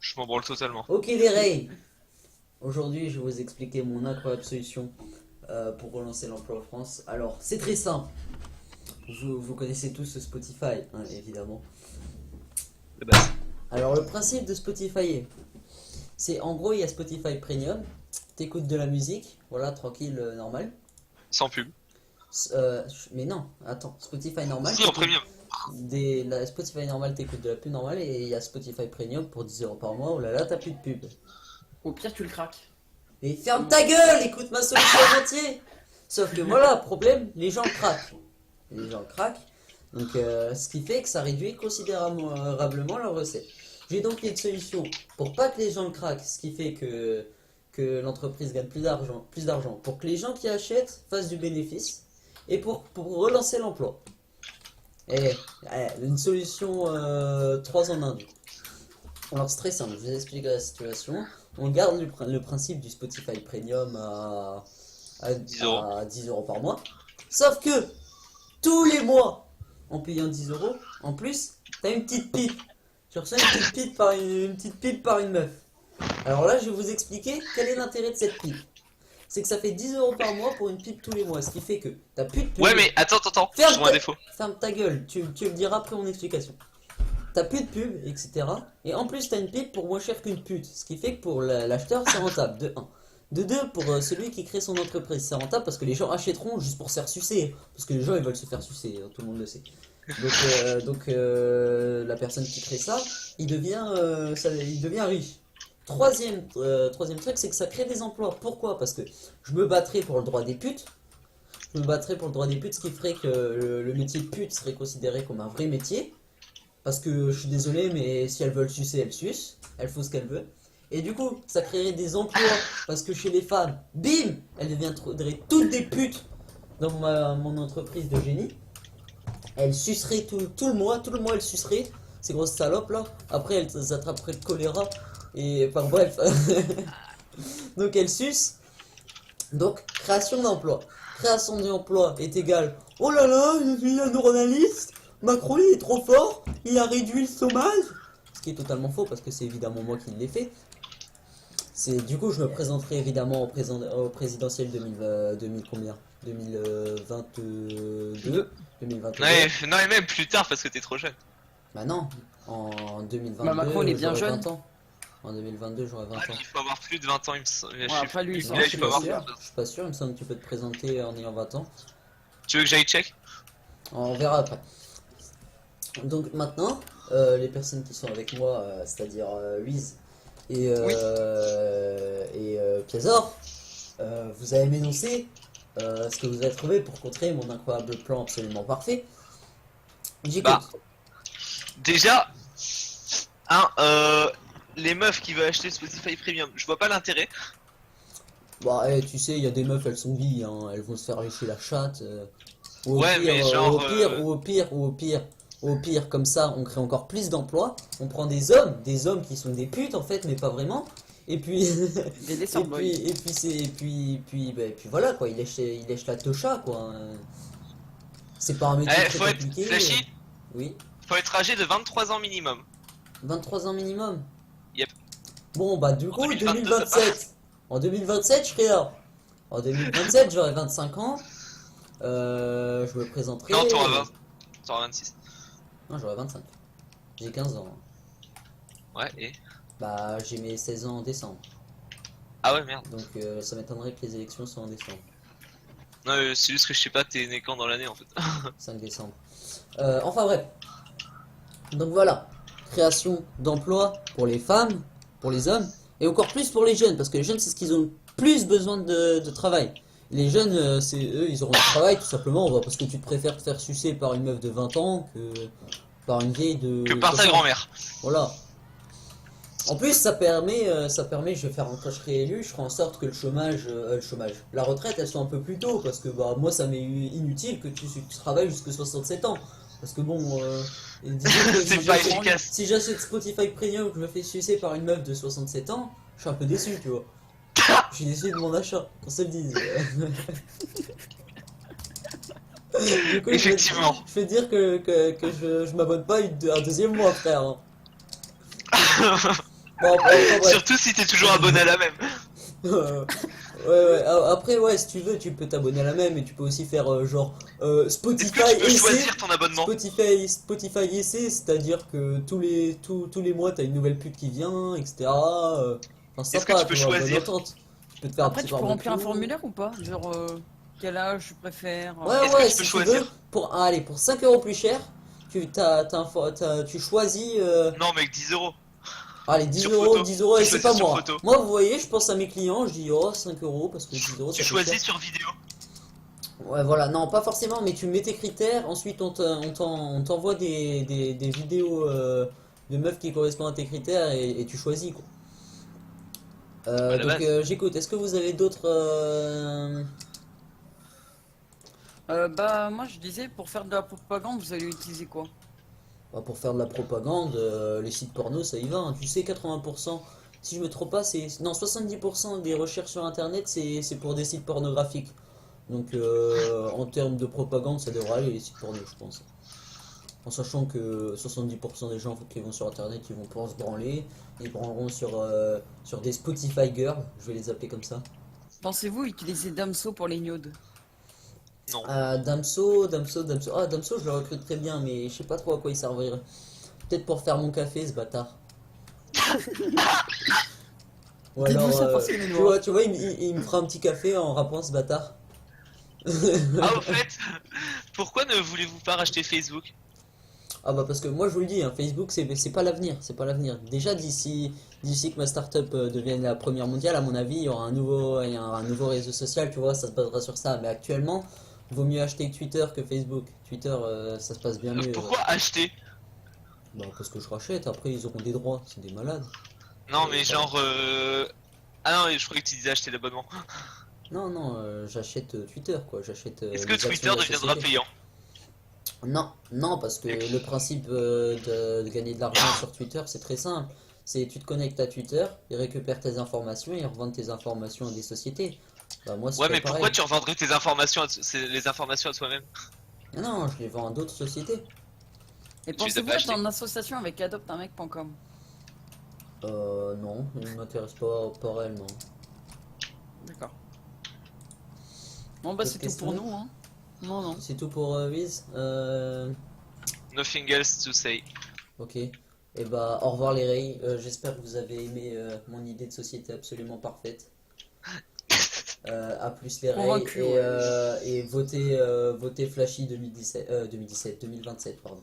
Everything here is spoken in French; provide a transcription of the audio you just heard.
Je m'en branle totalement. Ok les Ray, aujourd'hui je vais vous expliquer mon incroyable solution pour relancer l'emploi en France. Alors c'est très simple, vous connaissez tous Spotify hein, évidemment. De base. Alors le principe de Spotify, c'est en gros il y a Spotify Premium, t'écoutes de la musique, voilà tranquille, normal. Sans pub. Mais non, attends, Spotify normal, Si, en premium. la Spotify normal t'écoutes de la pub normale et il y a Spotify Premium pour 10 € par mois, oh là là t'as plus de pub. Au pire, tu le craques. Et ferme ta gueule, écoute ma solution en entier. Sauf que voilà, problème, les gens craquent. Les gens craquent, donc ce qui fait que ça réduit considérablement leur recette. J'ai donc une solution pour pas que les gens craquent, ce qui fait que l'entreprise gagne plus d'argent, pour que les gens qui achètent fassent du bénéfice et pour relancer l'emploi. Et une solution 3 en 1. Alors c'est très simple, je vous explique la situation. On garde le principe du Spotify Premium à 10 € par mois. Sauf que tous les mois, en payant 10 €, en plus, t'as une petite pipe. Tu reçois une petite pipe par une meuf. Alors là, je vais vous expliquer quel est l'intérêt de cette pipe. C'est que ça fait 10 € par mois pour une pipe tous les mois. Ce qui fait que t'as plus de pub. Ouais, mais attends, je Ferme trouve un défaut. Ferme ta gueule, tu le diras après mon explication. T'as plus de pub, etc. Et en plus, t'as une pipe pour moins cher qu'une pute. Ce qui fait que pour l'acheteur, c'est rentable, de 1. De 2, pour celui qui crée son entreprise, c'est rentable parce que les gens achèteront juste pour se faire sucer. Parce que les gens, ils veulent se faire sucer, hein, tout le monde le sait. Donc, la personne qui crée ça, il devient riche. Troisième truc, c'est que ça crée des emplois. Pourquoi? Parce que je me battrai pour le droit des putes. Je me battrai pour le droit des putes, ce qui ferait que le métier de pute serait considéré comme un vrai métier. Parce que je suis désolé, mais si elles veulent sucer, elles sucent. Elles font ce qu'elles veulent. Et du coup, ça créerait des emplois. Parce que chez les femmes, bim, elles deviendraient toutes des putes dans mon entreprise de génie. Elles suceraient tout le mois. Tout le mois, elles suceraient. Ces grosses salopes là. Après, elles attraperaient le choléra. Et enfin bref. Donc elles sucent. Donc, création d'emploi. Création d'emploi est égale. Oh là là, je suis un journaliste. Macron il est trop fort, il a réduit le chômage. Ce qui est totalement faux parce que c'est évidemment moi qui l'ai fait. Du coup je me présenterai évidemment au présidentiel 2000 combien 2022 2022. Ouais, non, et même plus tard parce que t'es trop jeune. Bah non, en 2022 Bah, Macron, il est bien j'aurai jeune. 20 ans. En 2022 j'aurai 20 Ouais, ans. mais il faut avoir plus de 20 ans, il me semble. Ouais, après, lui, il Non, s'en je il suis faut pas avoir sûr. plus de- Je suis pas sûr, il me semble que tu peux te présenter en ayant 20 ans. Tu veux que j'aille check? On verra après. Donc maintenant, les personnes qui sont avec moi, c'est-à-dire Louise et, Oui. Piazor, vous allez m'énoncer ce que vous avez trouvé pour contrer mon incroyable plan absolument parfait. J'écoute. Bah. Déjà, les meufs qui veulent acheter Spotify Premium, je vois pas l'intérêt. Bah, tu sais, il y a des meufs, elles sont billes, hein, elles vont se faire lécher la chatte. Ou Ouais, mais genre, au pire, comme ça, on crée encore plus d'emplois. On prend des hommes qui sont des putes en fait, mais pas vraiment. Et puis, Des dessins, boy. et puis voilà quoi, il lèche la tocha quoi. C'est pas un métier Eh, très faut être compliqué. flashy, Oui, faut être âgé de 23 ans minimum. 23 ans minimum. Yep. Bon bah du En coup 2022, 2027. En 2027 je serai là. En 2027 j'aurai 25 ans. Je me présenterai. Non, t'auras 26. Non, j'aurai 25. J'ai 15 ans. Ouais, et. Bah, j'ai mes 16 ans en décembre. Ah ouais, merde. Donc, ça m'étonnerait que les élections soient en décembre. Non, c'est juste que je sais pas, t'es né quand dans l'année en fait. 5 décembre. Enfin, bref. Donc, voilà. Création d'emplois pour les femmes, pour les hommes, et encore plus pour les jeunes. Parce que les jeunes, c'est ce qu'ils ont plus besoin de travail. Les jeunes, eux, ils auront du travail tout simplement. Parce que tu préfères te faire sucer par une meuf de 20 ans que par une vieille de. Que par ta 60. grand-mère. Voilà. En plus, ça permet, je vais faire quand je serai élu, je ferai en sorte que la retraite, elle soit un peu plus tôt, parce que bah moi, ça m'est inutile que tu travailles jusqu'à 67 ans, parce que bon, disons que C'est pas efficace. si j'achète Spotify Premium, que je me fais sucer par une meuf de 67 ans, je suis un peu déçu, tu vois. Je suis déçu de mon achat, qu'on se le dise. Du coup, Effectivement. je vais dire que je m'abonne pas un deuxième mois, frère. Hein. Bon, après, bref. Surtout si t'es toujours abonné à la même. Ouais. Après, ouais, si tu veux, tu peux t'abonner à la même et tu peux aussi faire genre Est-ce Spotify que tu peux essai. choisir ton abonnement? Spotify essai, c'est-à-dire que tous les mois t'as une nouvelle pub qui vient, etc. Enfin, Est-ce que sympa, tu peux tu vois, bonne choisir? entente. Tu peux te faire un Après, petit tu peux remplir un barbecue. formulaire ou pas? Genre, quel âge tu préfères? Est-ce que Ouais, tu peux si tu choisir? veux, allez, pour 5 € plus cher, tu choisis. Non, mec, 10 euros. Allez, 10 Sur euros, photo. 10 euros, Tu et c'est choisis pas sur moi. photo. Moi, vous voyez, je pense à mes clients, je dis, oh, 5 € parce que 10 € Tu ça fait cher. choisis sur vidéo. Ouais, voilà, non, pas forcément, mais tu mets tes critères, ensuite on t'envoie des vidéos de meufs qui correspondent à tes critères et tu choisis, quoi. Ouais, la Donc, base. j'écoute, est-ce que vous avez d'autres. Bah, moi je disais, pour faire de la propagande, vous allez utiliser quoi? Bah, pour faire de la propagande, les sites porno, ça y va, hein. Tu sais, 80%, si je me trompe pas, c'est. Non, 70% des recherches sur internet, c'est pour des sites pornographiques. Donc, en termes de propagande, ça devrait aller, les sites porno, je pense. En sachant que 70% des gens qui vont sur internet, ils vont pas se branler, ils branleront sur des Spotify Girls, je vais les appeler comme ça. Pensez-vous utiliser Damso pour les nudes? Non. Damso. Ah, Damso, je le recrute très bien, mais je sais pas trop à quoi il servirait. Peut-être pour faire mon café, ce bâtard. Ou Dites-vous alors, ça parce qu'il est noir. tu vois, il me fera un petit café en rappant ce bâtard. Ah, au fait, pourquoi ne voulez-vous pas racheter Facebook? Ah bah parce que moi je vous le dis, hein, Facebook c'est pas l'avenir, c'est pas l'avenir. Déjà d'ici que ma startup devienne la première mondiale, à mon avis, il y aura un nouveau réseau social, tu vois, ça se basera sur ça. Mais actuellement, vaut mieux acheter Twitter que Facebook. Twitter, ça se passe bien mieux. Pourquoi acheter? Bah parce que je rachète, après ils auront des droits, c'est des malades. Non, Et mais ça- genre. Ah non, je croyais que tu disais acheter l'abonnement. Non, j'achète Twitter quoi, j'achète Est-ce que les actions Twitter de la deviendra société. payant? Non, parce que le principe de gagner de l'argent sur Twitter, c'est très simple. C'est tu te connectes à Twitter, ils récupèrent tes informations et ils revendent tes informations à des sociétés. Bah moi, ce Ouais, serait mais pourquoi pareil. tu revendrais tes informations les informations à toi-même? Non, je les vends à d'autres sociétés. Et Tu les as pensez-vous pas être achetés? en association avec adopteunmec.com? Non, ils ne m'intéressent pas réellement. D'accord. Bon bah D'autres c'est tout pour questions? nous, hein. Non. C'est tout pour Wiz. Nothing else to say. Ok. Et bah, au revoir les Ray. J'espère que vous avez aimé mon idée de société absolument parfaite. À plus les Ray. Convaincu, ouais. Et votez Flashy 2027, 2027, 2027, pardon.